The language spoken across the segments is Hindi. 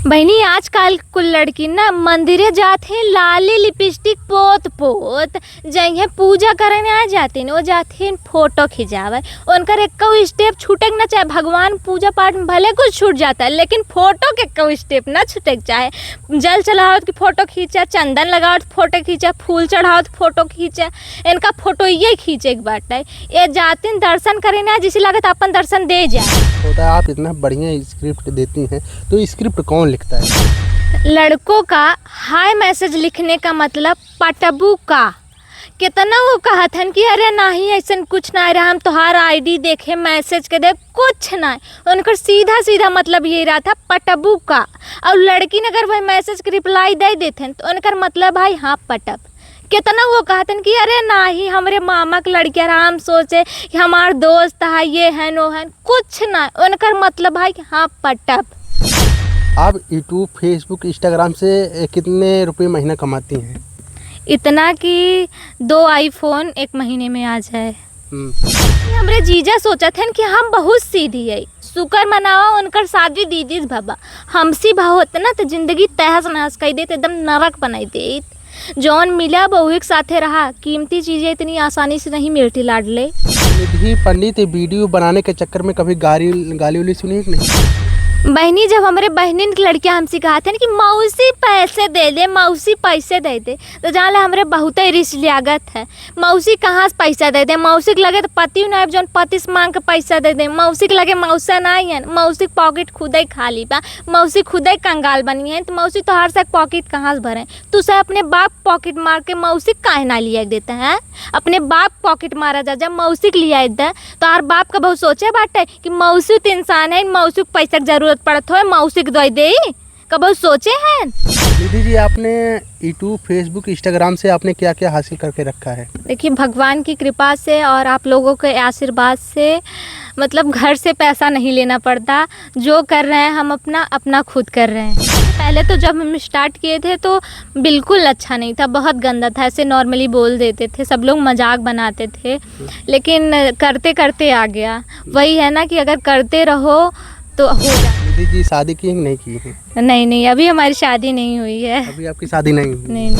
बहनी आजकल कुल लड़की ना मंदिरे जाते हैं लाली लिपस्टिक पोत पोत जइहे पूजा करने आ जाते हैं वो जाते हैं फोटो खिंचावे उनकर एक स्टेप छूटक ना चाहे। भगवान पूजा पाठ में भले कुछ छूट जाता है लेकिन फोटो के स्टेप ना छूटक चाहे। जल चढ़ाओ तो फोटो खींचा, चंदन लगाओ तो फोटो खींचा, फूल चढ़ाओ तो फोटो खींचा। इनका फोटो ये खींचे एक बात है ये जाते हैं दर्शन करने जिसे लगता अपन दर्शन दे जाए। होता है आप इतना बढ़िया स्क्रिप्ट देती हैं तो स्क्रिप्ट कौन लिखता है? लड़कों का हाय मैसेज लिखने का मतलब पटबू का कितना वो कहथन कि अरे नहीं ऐसा कुछ ना रहा हम तोहार आईडी देखे मैसेज के दे कुछ ना। उनका सीधा सीधा मतलब ये रहा था पटबू का। और लड़की ने अगर वह मैसेज के रिप्लाई दे देते तो उनका मतलब भाई हाँ पटब। कितना वो कहते कि अरे नाही हमारे मामा के लड़कियाँ हम सोचे कि हमार दोस्त है ये है नो है कुछ ना। उनका मतलब भाई हाँ पटब। आप यूट्यूब, फेसबुक, इंस्टाग्राम से कितने रुपए महीना कमाती हैं? इतना कि 2 आईफोन एक महीने में आ जाए। हमारे जीजा सोचा थे कि हम बहुत सीधी है शुक्र मनावा उनकर शादी दीदी बाबा हमसी भाव होता ना तो जिंदगी तहस नहस कर देते एकदम नरक बनाई देते। जौन मिला बहू के साथे रहा। कीमती चीजें इतनी आसानी से नहीं मिलती लाडले। निधि पंडित वीडियो बनाने के चक्कर में कभी गाली उली सुनी है कि नहीं? बहनी जब हमारे बहनिन की लड़कियां हमसे कहते हैं कि मौसी पैसे दे दे मौसी पैसे दे दे तो जान ला हमारे बहुत ही रिश्त लागत है। मौसी कहाँ से पैसा दे दे? मौसी के लगे तो पति न जौन पति से मांग के पैसा दे दे। मौसी के लगे मौसा नहीं है। मौसी के पॉकेट खुद ही खाली बा। मौसी खुद ही कंगाल बनी है तो मौसी तो हर से पॉकेट कहाँ से भरे? तू से अपने बाप पॉकेट मार के मौसी काहे ना लिया देता है? अपने बाप पॉकेट मारा जा जब मौसी के लिया दे तो हर बाप का बहुत सोचे बाटे कि मौसी तो इंसान है मौसी को पैसा की जरूरत पड़त हो मौसी को दे दे कब सोचे हैं? निधि जी आपने यूट्यूब, फेसबुक, इंस्टाग्राम से आपने क्या क्या हासिल करके रखा है? देखिए भगवान की कृपा से और आप लोगों के आशीर्वाद से मतलब घर से पैसा नहीं लेना पड़ता। जो कर रहे हैं हम अपना खुद कर रहे हैं। पहले तो जब हम स्टार्ट किए थे तो बिल्कुल अच्छा नहीं था, बहुत गंदा था। ऐसे नॉर्मली बोल देते थे, सब लोग मजाक बनाते थे लेकिन करते करते आ गया। वही है ना कि अगर करते रहो तो हो जाए। निधि जी शादी की नहीं की है? नहीं अभी हमारी शादी नहीं हुई है। अभी आपकी शादी नहीं हुई? नहीं।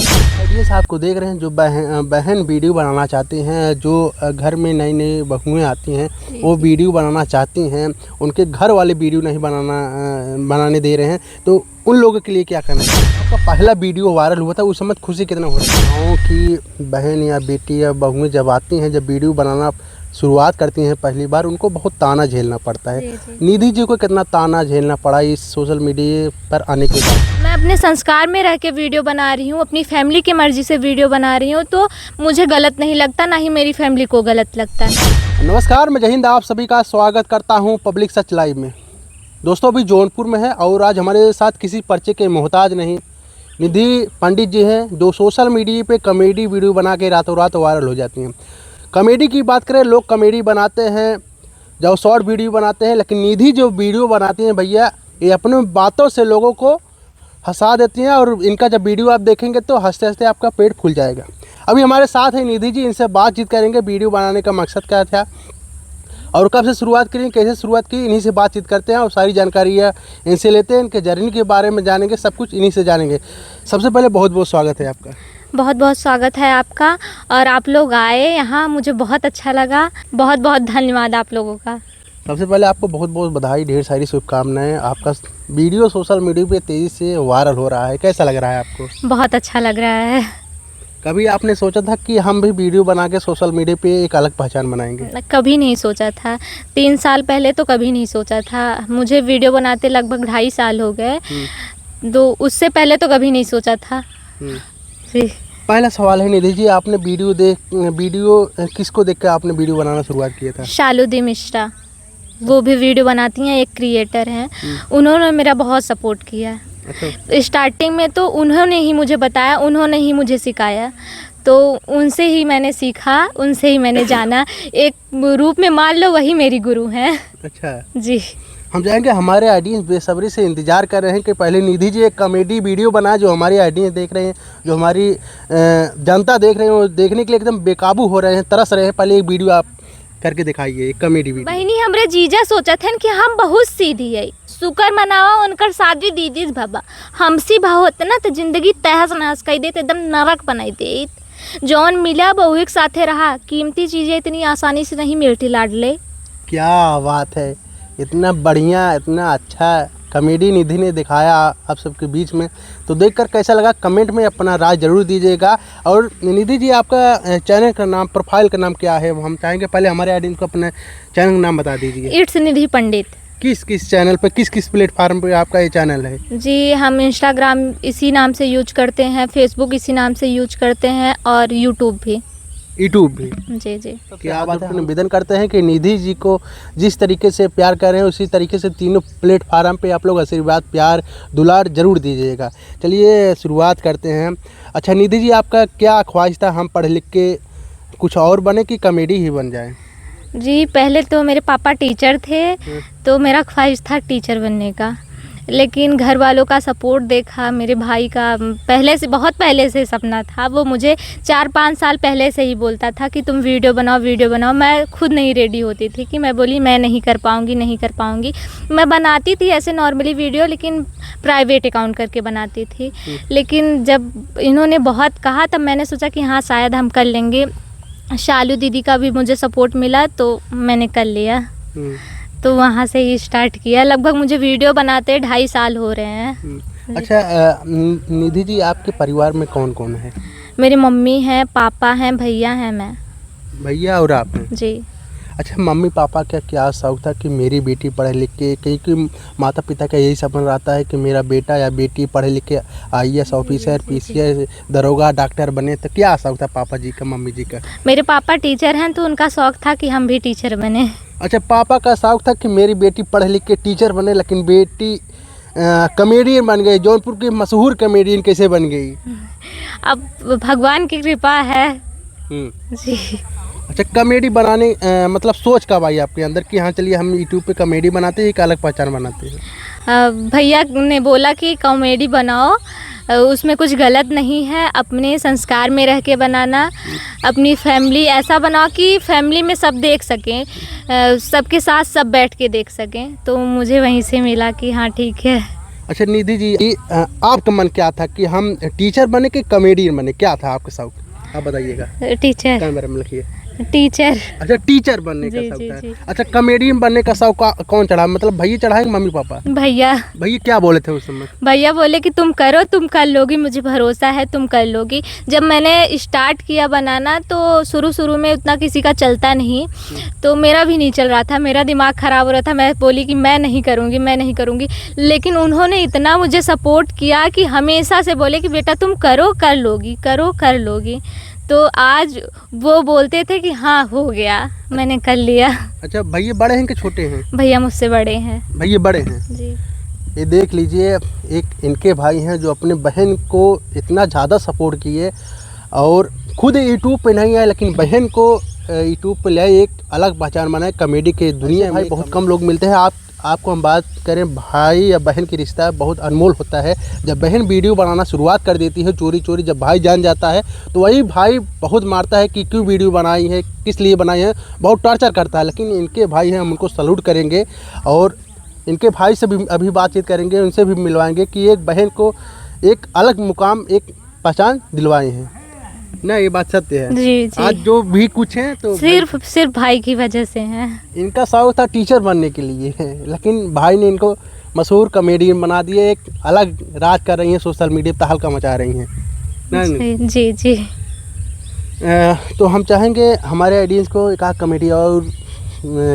ऑडियंस आपको देख रहे हैं जो बहन वीडियो बनाना चाहती हैं, जो घर में नई नई बहुएं आती हैं वो वीडियो बनाना चाहती हैं, उनके घर वाले वीडियो नहीं बनाने दे रहे हैं तो उन लोगों के लिए क्या करना है? आपका पहला वीडियो वायरल हुआ था उस समय खुशी कितना हो रही है? गाँव की बहन या बेटी या बहुएं जब आती हैं, जब वीडियो बनाना शुरुआत करती हैं पहली बार उनको बहुत ताना झेलना पड़ता है। निधि जी को कितना ताना झेलना पड़ा इस सोशल मीडिया पर आने के बाद? मैं अपने संस्कार में रह के वीडियो बना रही हूँ, अपनी फैमिली की मर्जी से वीडियो बना रही हूँ तो मुझे गलत नहीं लगता, ना ही मेरी फैमिली को गलत लगता है। नमस्कार, मैं जय हिंद, आप सभी का स्वागत करता हूँ पब्लिक सच लाइव में। दोस्तों अभी जौनपुर में है और आज हमारे साथ किसी पर्चे के मोहताज नहीं निधि पंडित जी हैं जो सोशल मीडिया पे कॉमेडी वीडियो बना के रातों रात वायरल हो जाती हैं। कॉमेडी की बात करें, लोग कॉमेडी बनाते हैं जब शॉर्ट वीडियो बनाते हैं, लेकिन निधि जो वीडियो बनाती हैं भैया ये अपने बातों से लोगों को हंसा देती हैं और इनका जब वीडियो आप देखेंगे तो हंसते हंसते आपका पेट फूल जाएगा। अभी हमारे साथ है निधि जी, इनसे बातचीत करेंगे वीडियो बनाने का मकसद क्या था और कब से शुरुआत करी, कैसे शुरुआत की, इन्हीं से बातचीत करते हैं और सारी जानकारी इनसे लेते हैं, इनके जर्नी के बारे में जानेंगे, सब कुछ इन्हीं से जानेंगे। सबसे पहले बहुत बहुत स्वागत है आपका। बहुत बहुत स्वागत है आपका और आप लोग आए यहाँ, मुझे बहुत अच्छा लगा। बहुत बहुत धन्यवाद आप लोगों का। सबसे पहले आपको बहुत बहुत बधाई, ढेर सारी शुभकामनाएं। आपका वीडियो सोशल मीडिया पे तेज़ी से वायरल हो रहा है, कैसा लग रहा है आपको? बहुत अच्छा लग रहा है। कभी आपने सोचा था कि हम भी वीडियो बना के सोशल मीडिया पे एक अलग पहचान बनाएंगे? कभी नहीं सोचा था। 3 साल पहले तो कभी नहीं सोचा था। मुझे वीडियो बनाते लगभग 2.5 साल हो गए तो उससे पहले तो कभी नहीं सोचा था। पहला सवाल है निधि जी, आपने वीडियो किसको देख कर आपने वीडियो बनाना शुरुआत किया था? शालुदी मिश्रा, वो भी वीडियो बनाती हैं, एक क्रिएटर हैं। उन्होंने मेरा बहुत सपोर्ट किया। अच्छा। स्टार्टिंग में तो उन्होंने ही मुझे बताया, उन्होंने ही मुझे सिखाया तो उनसे ही मैंने सीखा, उनसे ही मैंने जाना। एक रूप में मान लो वही मेरी गुरु हैं। अच्छा जी। हम जाएंगे, हमारे ऑडियंस बेसब्री से इंतज़ार कर रहे हैं कि पहले निधि जी एक कॉमेडी वीडियो बनाए जो हमारी ऑडियंस देख रहे हैं, जो हमारी जनता देख रहे हैं, वो देखने के लिए एकदम बेकाबू हो रहे हैं, तरस रहे हैं। पहले एक वीडियो आप करके दिखाइए, एक कॉमेडी वीडियो। बहनी हमरे जीजा सोचा थे कि हम बहुत सीधी है शुक्र मनावा उनकर शादी दीदी बाबा हमसी भाव होते ना तो जिंदगी तहस नहस कर देते, एकदम नरक बनाई देत। जौन मिला बहू एक साथे रहा, कीमती चीज़ें इतनी आसानी से नहीं मिलती लाडले। क्या बात है, इतना बढ़िया इतना अच्छा कॉमेडी निधि ने दिखाया आप सबके बीच में, तो देखकर कैसा लगा कमेंट में अपना राय जरूर दीजिएगा। और निधि जी आपका चैनल का नाम प्रोफाइल का नाम क्या है, हम चाहेंगे पहले हमारे ऑडियंस को अपने चैनल का नाम बता दीजिए। इट्स निधि पंडित। किस चैनल पे किस प्लेटफार्म पे आपका ये चैनल है? जी हम इंस्टाग्राम इसी नाम से यूज करते हैं, फेसबुक इसी नाम से यूज करते हैं और यूट्यूब भी। जी जी। क्या बात है, निवेदन करते हैं कि निधि जी को जिस तरीके से प्यार कर रहे हैं उसी तरीके से तीनों प्लेटफार्म पे आप लोग आशीर्वाद प्यार दुलार जरूर दीजिएगा। चलिए शुरुआत करते हैं। अच्छा निधि जी, आपका क्या ख्वाहिश था, हम पढ़ लिख के कुछ और बने कि कॉमेडी ही बन जाए? जी पहले तो मेरे पापा टीचर थे, तो मेरा ख्वाहिश था टीचर बनने का, लेकिन घर वालों का सपोर्ट देखा, मेरे भाई का पहले से बहुत पहले से सपना था। वो मुझे 4-5 साल पहले से ही बोलता था कि तुम वीडियो बनाओ। मैं खुद नहीं रेडी होती थी कि मैं बोली मैं नहीं कर पाऊँगी। मैं बनाती थी ऐसे नॉर्मली वीडियो, लेकिन प्राइवेट अकाउंट करके बनाती थी। लेकिन जब इन्होंने बहुत कहा तब मैंने सोचा कि हाँ शायद हम कर लेंगे। शालू दीदी का भी मुझे सपोर्ट मिला तो मैंने कर लिया। तो वहाँ से ही स्टार्ट किया। लगभग मुझे वीडियो बनाते 2.5 साल हो रहे हैं। अच्छा निधि जी, आपके परिवार में कौन कौन है? मेरी मम्मी हैं, पापा हैं, भैया हैं, मैं। भैया और आप हैं? जी। अच्छा मम्मी पापा का क्या शौक था कि मेरी बेटी पढ़े लिख के, क्योंकि माता पिता का यही सपना रहता है कि मेरा बेटा या बेटी पढ़े लिख के IAS ऑफिसर, PCS, दरोगा, डॉक्टर बने, तो क्या शौक था पापा जी का मम्मी जी का? मेरे पापा टीचर हैं तो उनका शौक था कि हम भी टीचर बने। अच्छा पापा का शौक था कि मेरी बेटी पढ़ लिख के टीचर बने, लेकिन बेटी कॉमेडियन बन गई। जौनपुर की मशहूर कॉमेडियन कैसे बन गई? अब भगवान की कृपा है जी। अच्छा कॉमेडी बनाने मतलब सोच कब आई आपके अंदर कि हाँ चलिए हम यूट्यूब पे कॉमेडी बनाते हैं, एक अलग पहचान बनाते हैं? भैया ने बोला कि कॉमेडी बनाओ, उसमें कुछ गलत नहीं है, अपने संस्कार में रह के बनाना, अपनी फैमिली ऐसा बनाओ कि फैमिली में सब देख सकें, सबके साथ सब बैठ के देख सकें। तो मुझे वहीं से मिला कि हाँ ठीक है। अच्छा निधि जी, आपका मन क्या था कि हम टीचर बने कि कॉमेडियन बने, क्या था आपका शौक, आप बताइएगा? टीचर। कैमरे में लिखिए। टीचर। अच्छा टीचर बनने का शौक था। अच्छा कॉमेडियन बनने का शौक कौन चढ़ा, मतलब भैया चढ़ाए मम्मी पापा? भैया क्या बोले थे उस समय? भैया बोले कि तुम करो, तुम कर लोगी, मुझे भरोसा है तुम कर लोगी। जब मैंने स्टार्ट किया बनाना तो शुरू में उतना किसी का चलता नहीं, तो मेरा भी नहीं चल रहा था, मेरा दिमाग ख़राब हो रहा था। मैं बोली कि मैं नहीं करूँगी, लेकिन उन्होंने इतना मुझे सपोर्ट किया कि हमेशा से बोले कि बेटा तुम करो, कर लोगी। तो आज वो बोलते थे कि हाँ हो गया, मैंने कर लिया। अच्छा भैया बड़े हैं कि छोटे हैं? भैया मुझसे बड़े हैं। भैया बड़े हैं जी। ये देख लीजिए, एक इनके भाई हैं जो अपने बहन को इतना ज़्यादा सपोर्ट किए और खुद यूट्यूब पे नहीं आए, लेकिन बहन को यूट्यूब पे ले एक अलग पहचान बनाए कॉमेडी के दुनिया में। बहुत कम लोग मिलते हैं। आपको हम बात करें भाई या बहन की रिश्ता बहुत अनमोल होता है। जब बहन वीडियो बनाना शुरुआत कर देती है चोरी, जब भाई जान जाता है तो वही भाई बहुत मारता है कि क्यों वीडियो बनाई है, किस लिए बनाई है, बहुत टॉर्चर करता है। लेकिन इनके भाई हैं, हम उनको सैल्यूट करेंगे और इनके भाई से भी अभी बातचीत करेंगे, उनसे भी मिलवाएंगे कि एक बहन को एक अलग मुकाम, एक पहचान दिलवाए हैं ना। ये बात सत्य है जी। आज जो भी कुछ है तो सिर्फ भाई की वजह से है। इनका शौक था टीचर बनने के लिए, लेकिन भाई ने इनको मशहूर कॉमेडियन बना दिए, एक अलग राज कर रही हैं, सोशल मीडिया पर तहलका मचा रही हैं ना। जी। तो हम चाहेंगे हमारे ऑडियंस को एक कॉमेडी और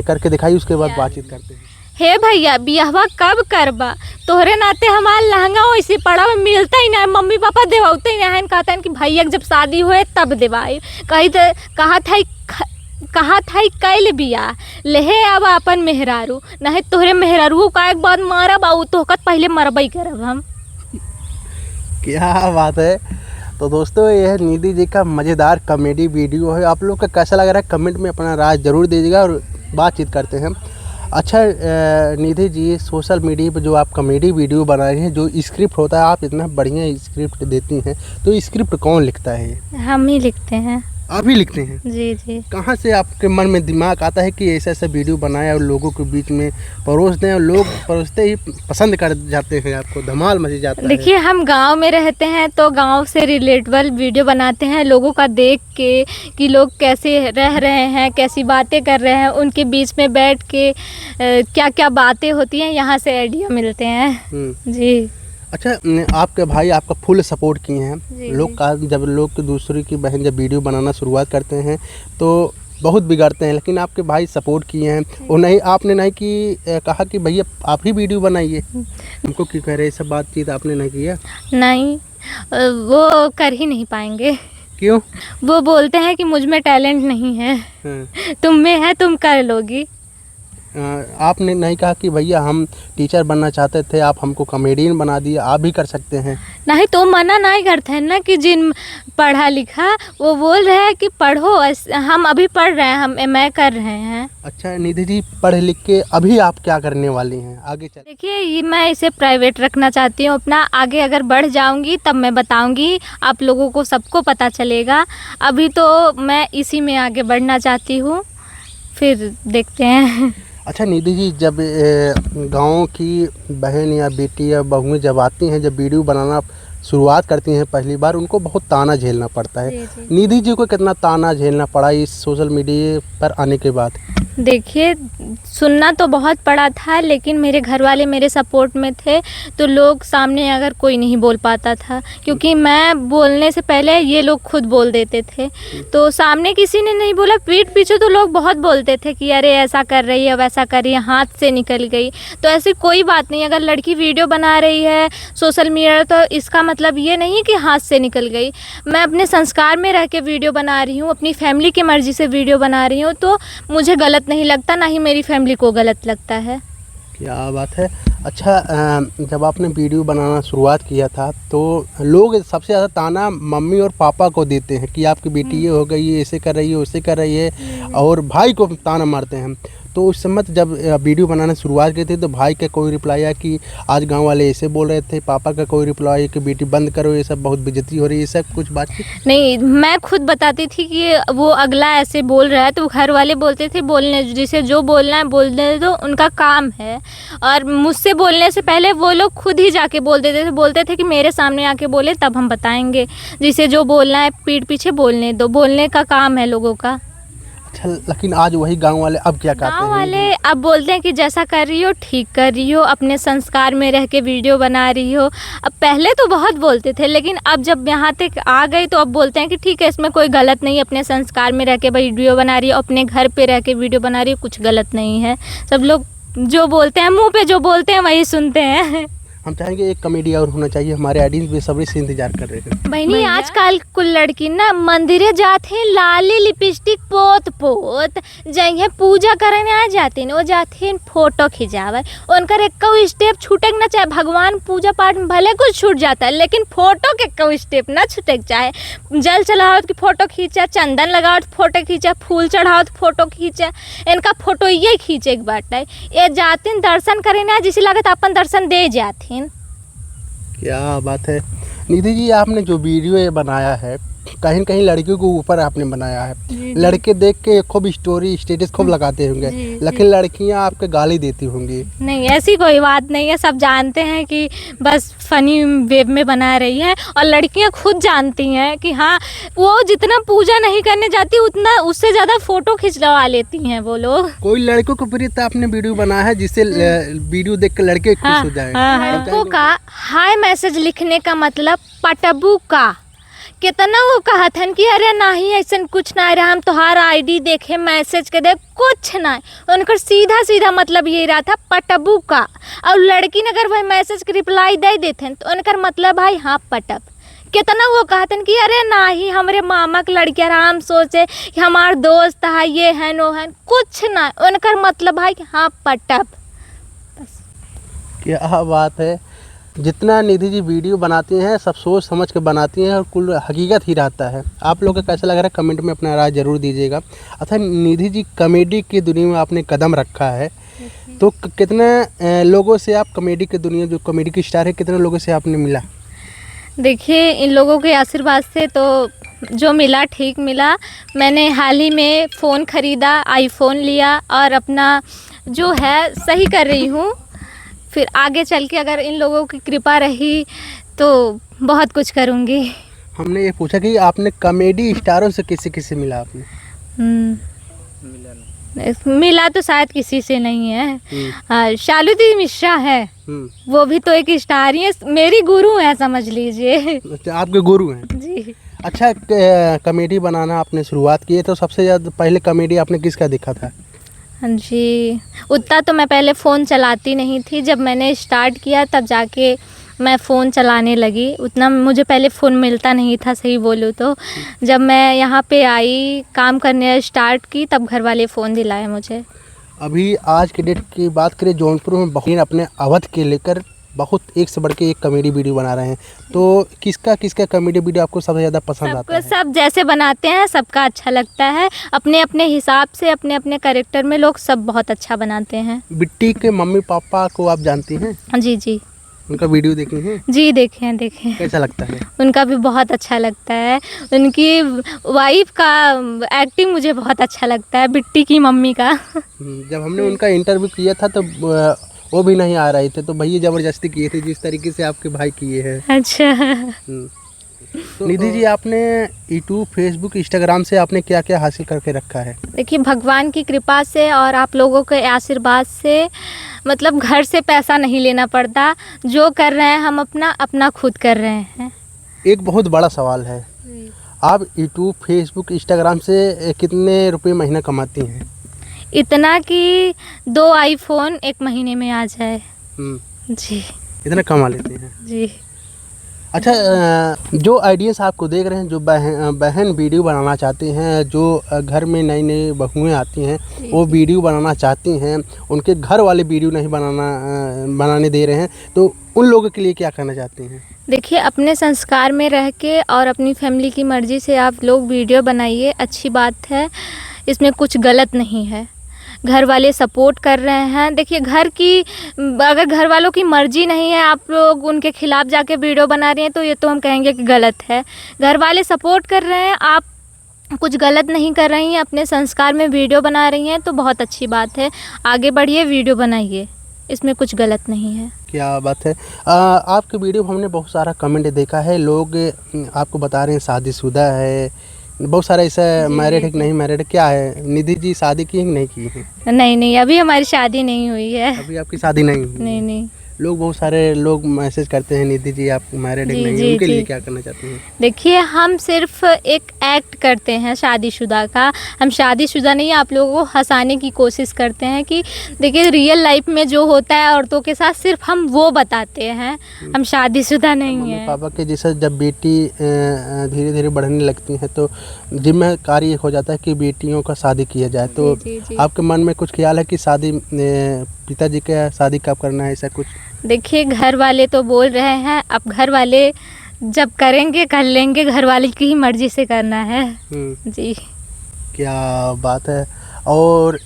करके दिखाई, उसके बाद बातचीत करते हैं। हे भैया बियाहवा कब करबा, तोहरे नाते हमार लहंगा वैसे पड़ा मिलता ही नहीं, मम्मी पापा देवाते ही नहीं। कहते हैं कि भैया जब शादी होए तब देवाई। कहा था कैल बिया लेहे अब अपन मेहरारू, नहीं तोहरे मेहरारू का एक बार मारा बाऊ तोहकत पहले मरबई करब हम। क्या बात है। तो दोस्तों यह निधि जी का मज़ेदार कॉमेडी वीडियो है। आप लोग का कैसा लग रहा है कमेंट में अपना राय ज़रूर दीजिएगा और बातचीत करते हैं। अच्छा निधि जी, सोशल मीडिया पर जो आप कॉमेडी वीडियो बना रहे हैं, जो स्क्रिप्ट होता है, आप इतना बढ़िया स्क्रिप्ट देती हैं, तो स्क्रिप्ट कौन लिखता है? हम ही लिखते हैं। आप ही लिखते हैं? जी जी। कहाँ से आपके मन में दिमाग आता है कि ऐसा ऐसा वीडियो बनाए और लोगों के बीच में परोस दें और लोग परोसते ही पसंद कर जाते हैं, आपको धमाल मच जाता है? देखिए, हम गांव में रहते हैं तो गांव से रिलेटेबल वीडियो बनाते हैं, लोगों का देख के कि लोग कैसे रह रहे हैं, कैसी बातें कर रहे हैं, उनके बीच में बैठ के क्या क्या बातें होती हैं, यहाँ से आइडिया मिलते हैं। जी। अच्छा, आपके भाई आपका फुल सपोर्ट किए हैं। जी, लोग जी। का जब लोग दूसरे की बहन जब वीडियो बनाना शुरुआत करते हैं तो बहुत बिगड़ते हैं, लेकिन आपके भाई सपोर्ट किए हैं और नहीं आपने नहीं कि कहा कि भैया आप ही वीडियो बनाइए, हमको क्यों कह रहे, सब बातचीत आपने नहीं किया? नहीं, वो कर ही नहीं पाएंगे। क्यों? वो बोलते हैं कि मुझ में टैलेंट नहीं है, हाँ। तुम में है, तुम कर लोगी। आपने नहीं कहा कि भैया हम टीचर बनना चाहते थे, आप हमको कॉमेडियन बना दिए, आप भी कर सकते हैं? नहीं, तो मना नहीं करते हैं ना कि जिन पढ़ा लिखा, वो बोल रहे हैं कि पढ़ो, हम अभी पढ़ रहे हैं, हम एमए कर रहे हैं। अच्छा निधि जी, पढ़ लिख के अभी आप क्या करने वाली हैं आगे चल? देखिए, ये मैं इसे प्राइवेट रखना चाहती हूँ अपना, आगे अगर बढ़ जाऊंगी तब मैं बताऊंगी, आप लोगों को सबको पता चलेगा। अभी तो मैं इसी में आगे बढ़ना चाहती हूँ, फिर देखते हैं। अच्छा निधि जी, जब गांव की बहन या बेटी या बहुएं जब आती हैं, जब वीडियो बनाना शुरुआत करती हैं पहली बार, उनको बहुत ताना झेलना पड़ता है। जी, जी। निधि जी को कितना ताना झेलना पड़ा इस सोशल मीडिया पर आने के बाद? देखिए, सुनना तो बहुत पड़ा था, लेकिन मेरे घर वाले मेरे सपोर्ट में थे, तो लोग सामने अगर कोई नहीं बोल पाता था, क्योंकि मैं बोलने से पहले ये लोग खुद बोल देते थे, तो सामने किसी ने नहीं बोला, पीठ पीछे तो लोग बहुत बोलते थे कि अरे ऐसा कर रही है, वैसा कर रही है, हाथ से निकल गई। तो ऐसी कोई बात नहीं, अगर लड़की वीडियो बना रही है सोशल मीडिया, तो इसका मतलब ये नहीं कि हाथ से निकल गई। मैं अपने संस्कार में रह के वीडियो बना रही हूँ, अपनी फैमिली की मर्ज़ी से वीडियो बना रही हूँ, तो मुझे गलत नहीं लगता, ना ही मेरी फैमिली को गलत लगता है। क्या बात है। अच्छा, जब आपने वीडियो बनाना शुरुआत किया था तो लोग सबसे ज़्यादा ताना मम्मी और पापा को देते हैं कि आपकी बेटी ये हो गई है, ऐसे कर रही है, वैसे कर रही है, और भाई को ताना मारते हैं। तो उस समय जब वीडियो बनाना शुरुआत की थी तो भाई का कोई रिप्लाई आया कि आज गांव वाले ऐसे बोल रहे थे, पापा का कोई रिप्लाई आया कि बेटी बंद करो, ये सब बहुत बेइज्जती हो रही है, ये सब कुछ बातचीत? नहीं, मैं खुद बताती थी कि वो अगला ऐसे बोल रहा है, तो घर वाले बोलते थे बोलने, जिसे जो बोलना है बोलने दो, उनका काम है। और मुझसे बोलने से पहले वो लोग खुद ही जाके बोल देते थे, बोलते थे कि मेरे सामने आके बोले तब हम बताएंगे, जिसे जो बोलना है पीठ पीछे बोलने दो, बोलने का काम है लोगों का। अच्छा, लेकिन आज वही गांव वाले अब क्या कहते हैं? गाँव वाले अब बोलते हैं कि जैसा कर रही हो ठीक कर रही हो, अपने संस्कार में रह के वीडियो बना रही हो। अब पहले तो बहुत बोलते थे, लेकिन अब जब यहाँ तक आ गई तो अब बोलते हैं कि ठीक है, इसमें कोई गलत नहीं, अपने संस्कार में रह के वीडियो बना रही हो, अपने घर पे रह के वीडियो बना रही हो, कुछ गलत नहीं है। सब लोग जो बोलते हैं, मुँह पे जो बोलते हैं वही सुनते हैं। हम चाहेंगे एक कॉमेडी और होना चाहिए, हमारे ऑडियंस बेसब्री से इंतजार कर रहे हैं। बहनी, आजकल कुल लड़की ना मंदिरे जाते हैं, लाली लिपस्टिक पोत पोत जइहे पूजा करने आ जाते हैं, वो जाते हैं फोटो खिंचावे, उनकर एक स्टेप छूटेक ना चाहे, भगवान पूजा पाठ में भले कुछ छूट जाता है, लेकिन फोटो के स्टेप ना छूटेक चाहे। जल चढ़ाओ तो फोटो खींचा, चंदन लगाओ तो फोटो खींचा, फूल चढ़ाओ तो फोटो खींचा, इनका फोटो ये खींचे एक बाटे, ये जाते दर्शन करे ना, जिसे लागत अपन दर्शन दे जाते। क्या बात है। निधि जी, आपने जो वीडियो ये बनाया है, कहीं कहीं लड़कियों के ऊपर आपने बनाया है। जी। लड़के देख के खूब स्टोरी स्टेटस खूब लगाते होंगे, जी, लेकिन लड़कियां आपके गाली देती होंगी। नहीं, ऐसी कोई बात नहीं है, सब जानते हैं कि बस फनी वेब में बना रही है, और लड़कियां खुद जानती हैं कि हाँ, वो जितना पूजा नहीं करने जाती उतना उससे ज़्यादा फ़ोटो खिंचवा लेती हैं वो लोग। कोई लड़कों के प्रति आपने वीडियो बनाया है जिससे वीडियो देख के लड़के खुश हो जाए? लड़कों का हाय मैसेज लिखने का मतलब पटबू का, कितना वो कहा था कि अरे नहीं ऐसा कुछ ना रहा, हम तुम्हारा आईडी देखे, मैसेज के दे, कुछ ना, उनका सीधा सीधा मतलब ये रहा था पटबू का। और लड़की ने अगर वही मैसेज के रिप्लाई दे देते तो उनका मतलब भाई हाँ पटब। कितना वो कहते कि अरे नहीं हमारे मामा के लड़की, हम सोचे कि हमारे दोस्त है, ये है नो है, कुछ ना, उनका मतलब भाई हाँ पटब। क्या बात है। जितना निधि जी वीडियो बनाती हैं सब सोच समझ के बनाती हैं और कुल हकीकत ही रहता है। आप लोगों को कैसा लग रहा है कमेंट में अपना राय ज़रूर दीजिएगा। अच्छा निधि जी, कॉमेडी की दुनिया में आपने कदम रखा है, तो कितने लोगों से आप कॉमेडी की दुनिया, जो कॉमेडी की स्टार है, कितने लोगों से आपने मिला? देखिए, इन लोगों के आशीर्वाद से तो जो मिला ठीक मिला। मैंने हाल ही में फ़ोन ख़रीदा, आईफोन लिया और अपना जो है सही कर रही हूँ। फिर आगे चल के अगर इन लोगों की कृपा रही तो बहुत कुछ करूँगी। हमने ये पूछा कि आपने कॉमेडी स्टारों से किसी किसी मिला आपने? मिला तो शायद किसी से नहीं है। शालुदी मिश्रा है, वो भी तो एक स्टार ही है, मेरी गुरु है समझ लीजिए। अच्छा, आपके गुरु हैं जी। अच्छा, कॉमेडी बनाना आपने शुरुआत की है तो सबसे ज़्यादा पहले कॉमेडी आपने किसका देखा था? हाँ जी, उतना तो मैं पहले फ़ोन चलाती नहीं थी। जब मैंने स्टार्ट किया तब जाके मैं फ़ोन चलाने लगी। उतना मुझे पहले फ़ोन मिलता नहीं था, सही बोलूँ तो। जब मैं यहाँ पे आई, काम करने स्टार्ट की, तब घर वाले फ़ोन दिलाए मुझे। अभी आज के डेट की बात करें, जौनपुर में बहुत अपने अवध के लेकर बहुत एक से बढ़ के एक कॉमेडी वीडियो बना रहे हैं। तो किसका कॉमेडी वीडियो आपको सबसे ज़्यादा पसंद आता है? सब जैसे बनाते हैं सबका अच्छा लगता है। अपने अपने हिसाब से, अपने अपने कैरेक्टर में लोग सब बहुत अच्छा बनाते हैं। बिट्टी के मम्मी पापा को आप जानती हैं? जी जी। उनका वीडियो देखे हैं? जी देखे हैं। कैसा लगता है? उनका भी बहुत अच्छा लगता है। उनकी वाइफ का एक्टिंग मुझे बहुत अच्छा लगता है, बिट्टी की मम्मी का। जब हमने उनका इंटरव्यू किया था तो वो भी नहीं आ रहे थे, तो भैया ज़बरदस्ती किए थे जिस तरीके से आपके भाई किए हैं। अच्छा। तो निधि जी, आपने यूट्यूब, फेसबुक, इंस्टाग्राम से आपने क्या क्या हासिल करके रखा है? देखिए, भगवान की कृपा से और आप लोगों के आशीर्वाद से, मतलब घर से पैसा नहीं लेना पड़ता। जो कर रहे हैं हम अपना खुद कर रहे हैं। एक बहुत बड़ा सवाल है, आप यूट्यूब, फेसबुक, इंस्टाग्राम से कितने रुपए महीना कमाती हैं? इतना कि 2 आईफोन 1 महीने में आ जाए। जी। इतना कमा लेते हैं? जी। अच्छा, जो आइडियंस आपको देख रहे हैं, जो बहन वीडियो बनाना चाहते हैं, जो घर में नई नई बहुएँ आती हैं वो वीडियो बनाना चाहती हैं, उनके घर वाले वीडियो नहीं बनाने दे रहे हैं, तो उन लोगों के लिए क्या करना चाहते हैं? देखिए, अपने संस्कार में रह के और अपनी फैमिली की मर्ज़ी से आप लोग वीडियो बनाइए, अच्छी बात है, इसमें कुछ गलत नहीं है। घर वाले सपोर्ट कर रहे हैं। देखिए, अगर घर वालों की मर्ज़ी नहीं है, आप लोग उनके खिलाफ जाके वीडियो बना रहे हैं, तो ये तो हम कहेंगे कि गलत है। घर वाले सपोर्ट कर रहे हैं, आप कुछ गलत नहीं कर रही हैं, अपने संस्कार में वीडियो बना रही हैं, तो बहुत अच्छी बात है। आगे बढ़िए, वीडियो बनाइए, इसमें कुछ गलत नहीं है। क्या बात है। आपके वीडियो में हमने बहुत सारा कमेंट देखा है, लोग आपको बता रहे हैं शादीशुदा है, बहुत सारा ऐसा मैरिड है कि नहीं मैरिड है, क्या है? निधि जी शादी की है कि नहीं की है? नहीं, अभी हमारी शादी नहीं हुई है। अभी आपकी शादी नहीं हुई? नहीं। लोग, बहुत सारे लोग मैसेज करते हैं, निधि जी आप मैरिड है कि नहीं, उनके लिए क्या करना चाहते हैं? देखिए, हम सिर्फ एक एक्ट करते हैं शादीशुदा का, हम शादीशुदा नहीं। आप लोगों को हंसाने की कोशिश करते हैं कि देखिए, रियल लाइफ में जो होता है औरतों के साथ, सिर्फ हम वो बताते हैं, हम शादीशुदा नहीं हैं। पापा के जैसे जब बेटी धीरे धीरे बढ़ने लगती हैं तो जिम्मेदारी हो जाता है कि बेटियों का शादी किया जाए। तो जी। आपके मन में कुछ ख्याल है कि शादी पिताजी का शादी कब करना है, ऐसा कुछ? देखिए, घर वाले तो बोल रहे हैं, अब घर वाले जब करेंगे कर लेंगे, घर वाले की ही मर्जी से करना है। जी। क्या बात है। और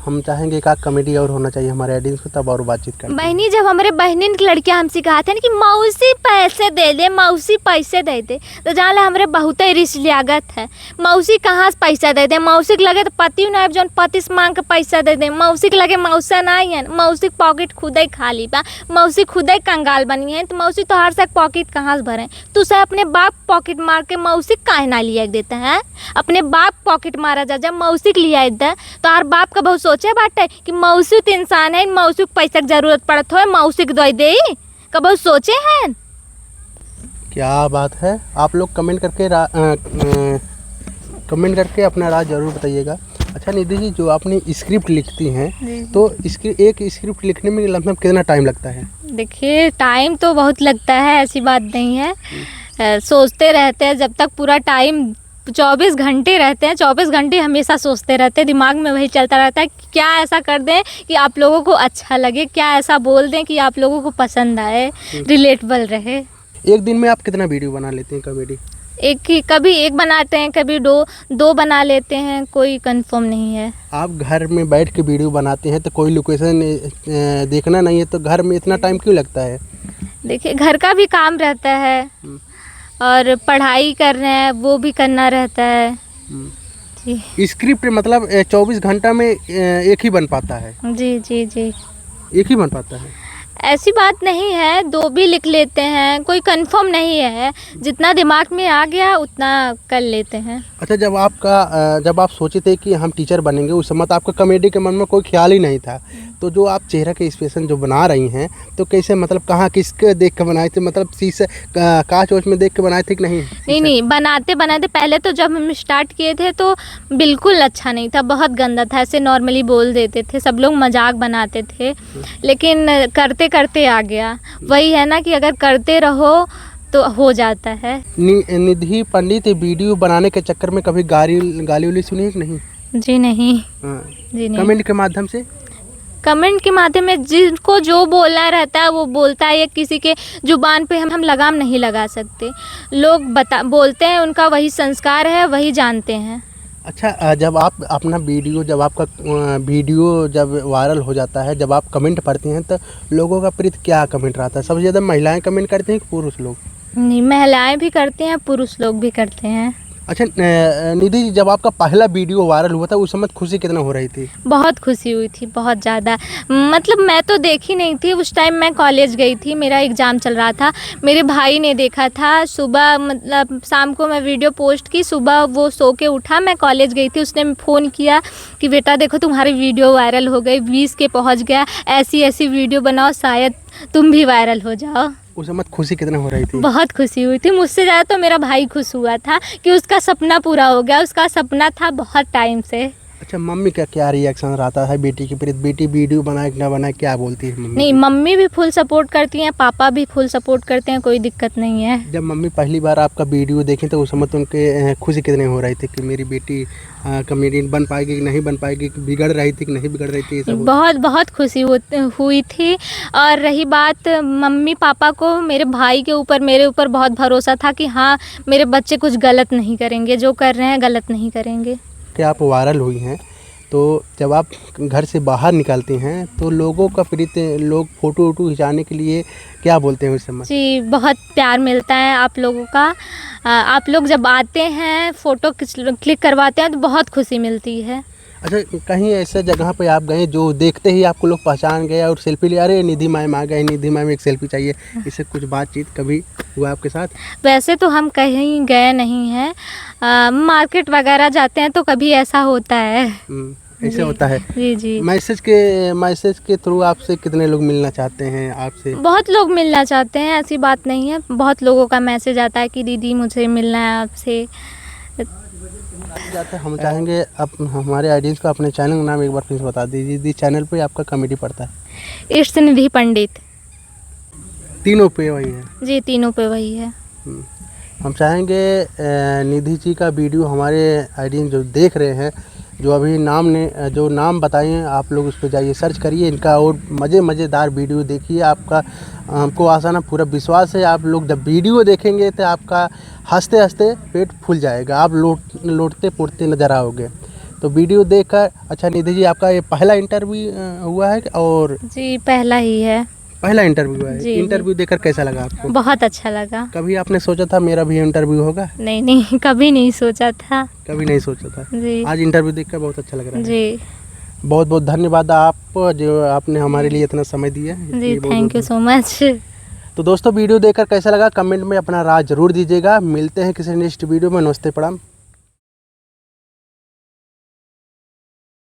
हम चाहेंगे कि कॉमेडी और होना चाहिए हमारे ऑडियंस को, तब और बातचीत करते हैं। बहनी, जब हमारे बहनिन की लड़कियां हमसे कहते हैं कि मौसी पैसे दे दे, मौसी पैसे दे दे, तो जान हमारे बहुत ही रिस लियागत है। मौसी कहाँ से पैसा दे दे? मौसी के लगे तो पति ना, जौन पति से मांग के पैसा दे दे। मौसी के लगे मौसा नहीं है, मौसी पॉकेट खुद ही खाली बा, मौसी खुद ही कंगाल बनी है, तो मौसी तो हर से पॉकेट कहाँ से भरे? तू से अपने बाप पॉकेट मार के मौसी काहे ना लिया देते हैं? अपने बाप पॉकेट मारा जा, जब मौसी के लिया दे तो हर बाप का बहुत सोचे बाटे कि मौसी तो इंसान है, मौसी को पैसा की जरूरत पड़त हो, मौसी को दे दे, कब सोचे हैं? क्या बात है। आप लोग कमेंट करके अपना राय जरूर बताइएगा। अच्छा निधि जी, जो आपने स्क्रिप्ट लिखती हैं, तो एक स्क्रिप्ट लिखने में लगभग कितना टाइम लगता है? देखिए, टाइम तो बहुत लगता है, ऐसी बात नहीं है। सोचते रहते हैं जब तक पूरा टाइम 24 घंटे रहते हैं, 24 घंटे हमेशा सोचते रहते हैं, दिमाग में वही चलता रहता है कि क्या ऐसा कर दें कि आप लोगों को अच्छा लगे, क्या ऐसा बोल दें कि आप लोगों को पसंद आए, रिलेटेबल रहे। एक दिन में आप कितना वीडियो बना लेते हैं कॉमेडी? कभी एक बनाते हैं, कभी दो बना लेते हैं, कोई कंफर्म नहीं है। आप घर में बैठ के वीडियो बनाते हैं तो कोई लोकेशन देखना नहीं है, तो घर में इतना टाइम क्यों लगता है? देखिए, घर का भी काम रहता है और पढ़ाई कर रहे हैं वो भी करना रहता है जी। स्क्रिप्ट मतलब 24 घंटा में एक ही बन पाता है? जी जी जी। एक ही बन पाता है? ऐसी बात नहीं है, 2 भी लिख लेते हैं, कोई कंफर्म नहीं है, जितना दिमाग में आ गया उतना कर लेते हैं। अच्छा, जब आप सोचे थे कि हम टीचर बनेंगे, उस समय तो आपका कॉमेडी के मन में कोई ख्याल ही नहीं था, तो जो आप चेहरा के एक्सप्रेशन जो बना रही हैं, तो कैसे, मतलब कहाँ किसके देख के बनाए थे? मतलब शीशे कांच वोच में देख के बनाए थे कि नहीं? नहीं, बनाते बनाते पहले तो जब हम स्टार्ट किए थे तो बिल्कुल अच्छा नहीं था, बहुत गंदा था, ऐसे नॉर्मली बोल देते थे, सब लोग मजाक बनाते थे, लेकिन करते करते आ गया। वही है ना कि अगर करते रहो तो हो जाता है। निधि पंडित वीडियो बनाने के चक्कर में कभी गाली उली सुनी है कि नहीं? जी नहीं। हाँ। जी नहीं। कमेंट के माध्यम से? कमेंट के माध्यम में जिसको जो बोलना रहता है वो बोलता है, ये किसी के जुबान पे हम लगाम नहीं लगा सकते। लोग बोलते हैं, उनका वही संस्कार है, वही जानते हैं। अच्छा, जब आप अपना वीडियो, जब आपका वीडियो जब वायरल हो जाता है, जब आप कमेंट पढ़ती हैं, तो लोगों का प्रति क्या कमेंट रहता है? सबसे ज़्यादा महिलाएं कमेंट करती हैं कि पुरुष लोग? नहीं, महिलाएं भी करते हैं, पुरुष लोग भी करते हैं। अच्छा, निधि जी, जब आपका पहला वीडियो वायरल हुआ था उस समय खुशी कितना हो रही थी? बहुत खुशी हुई थी, बहुत ज़्यादा। मतलब मैं तो देखी नहीं थी उस टाइम, मैं कॉलेज गई थी, मेरा एग्ज़ाम चल रहा था। मेरे भाई ने देखा था सुबह, मतलब शाम को मैं वीडियो पोस्ट की, सुबह वो सो के उठा, मैं कॉलेज गई थी, उसने फ़ोन किया कि बेटा देखो तुम्हारी वीडियो वायरल हो गई, 20 के पहुँच गया, ऐसी ऐसी वीडियो बनाओ, शायद तुम भी वायरल हो जाओ। उस समय खुशी कितना हो रही थी? बहुत खुशी हुई थी, मुझसे ज़्यादा तो मेरा भाई खुश हुआ था कि उसका सपना पूरा हो गया, उसका सपना था बहुत टाइम से। अच्छा, मम्मी का क्या रिएक्शन रहता है बेटी के प्रति? बेटी वीडियो बनाए कि ना बनाए, क्या बोलती है मम्मी? नहीं, मम्मी भी फुल सपोर्ट करती हैं, पापा भी फुल सपोर्ट करते हैं, कोई दिक्कत नहीं है। जब मम्मी पहली बार आपका वीडियो देखें तो उस समय तो उनके खुशी कितने हो रही थी कि मेरी बेटी कॉमेडियन बन पाएगी कि नहीं बन पाएगी, बिगड़ रही थी कि नहीं बिगड़ रही थी? सब बहुत बहुत खुशी हुई थी। और रही बात मम्मी पापा को, मेरे भाई के ऊपर, मेरे ऊपर बहुत भरोसा था कि हाँ मेरे बच्चे कुछ गलत नहीं करेंगे, जो कर रहे हैं गलत नहीं करेंगे। कि आप वायरल हुई हैं, तो जब आप घर से बाहर निकलती हैं तो लोगों का प्रीति, लोग फ़ोटो वोटो खिंचाने के लिए क्या बोलते हैं उस समय? जी, बहुत प्यार मिलता है आप लोगों का। आप लोग जब आते हैं, फ़ोटो क्लिक करवाते हैं तो बहुत खुशी मिलती है। अच्छा, कहीं ऐसे जगह पे आप गए जो देखते ही आपको लोग पहचान गए और सेल्फी ले, अरे निधि मैम आ गए, निधि मैम एक सेल्फी चाहिए, इससे कुछ बातचीत कभी हुआ आपके साथ? वैसे तो हम कहीं गए नहीं हैं, मार्केट वगैरह जाते हैं तो कभी ऐसा होता है। ऐसे होता है? जी जी। मैसेज के थ्रू आपसे कितने लोग मिलना चाहते हैं आपसे? बहुत लोग मिलना चाहते हैं, ऐसी बात नहीं है, बहुत लोगों का मैसेज आता है कि दीदी मुझे मिलना है आपसे। हम चाहेंगे अब हमारे ऑडियंस को अपने चैनल का नाम एक बार प्लीज़ बता दीजिए। जिस चैनल पे आपका कॉमेडी पड़ता है? इट्स निधि पंडित। तीनों पे वही है? जी, तीनों पे वही है। हम चाहेंगे निधि जी का वीडियो हमारे ऑडियंस जो देख रहे हैं, जो अभी जो नाम बताए हैं, आप लोग उस पर जाइए, सर्च करिए इनका और मज़ेदार वीडियो देखिए। आपका हमको आसाना पूरा विश्वास है, आप लोग जब वीडियो देखेंगे तो आपका हंसते हंसते पेट फूल जाएगा, आप लौटते पुटते नज़र आओगे। तो वीडियो देखकर, अच्छा निधि जी, आपका ये पहला इंटरव्यू हुआ है और? जी, पहला ही है। पहला इंटरव्यू है? जी, इंटरव्यू देकर कैसा लगा आपको? बहुत अच्छा लगा। कभी आपने सोचा था मेरा भी इंटरव्यू होगा? नहीं, कभी नहीं सोचा था। कभी नहीं सोचा था? जी। आज इंटरव्यू देखकर बहुत अच्छा लग रहा है। जी। बहुत बहुत धन्यवाद आप, जो आपने हमारे लिए इतना समय दिया। जी, थैंक यू सो मच। तो दोस्तों, वीडियो देखकर कैसा लगा कमेंट में अपना राय जरूर दीजिएगा। मिलते हैं किसी नेक्स्ट वीडियो में। नमस्ते, प्रणाम।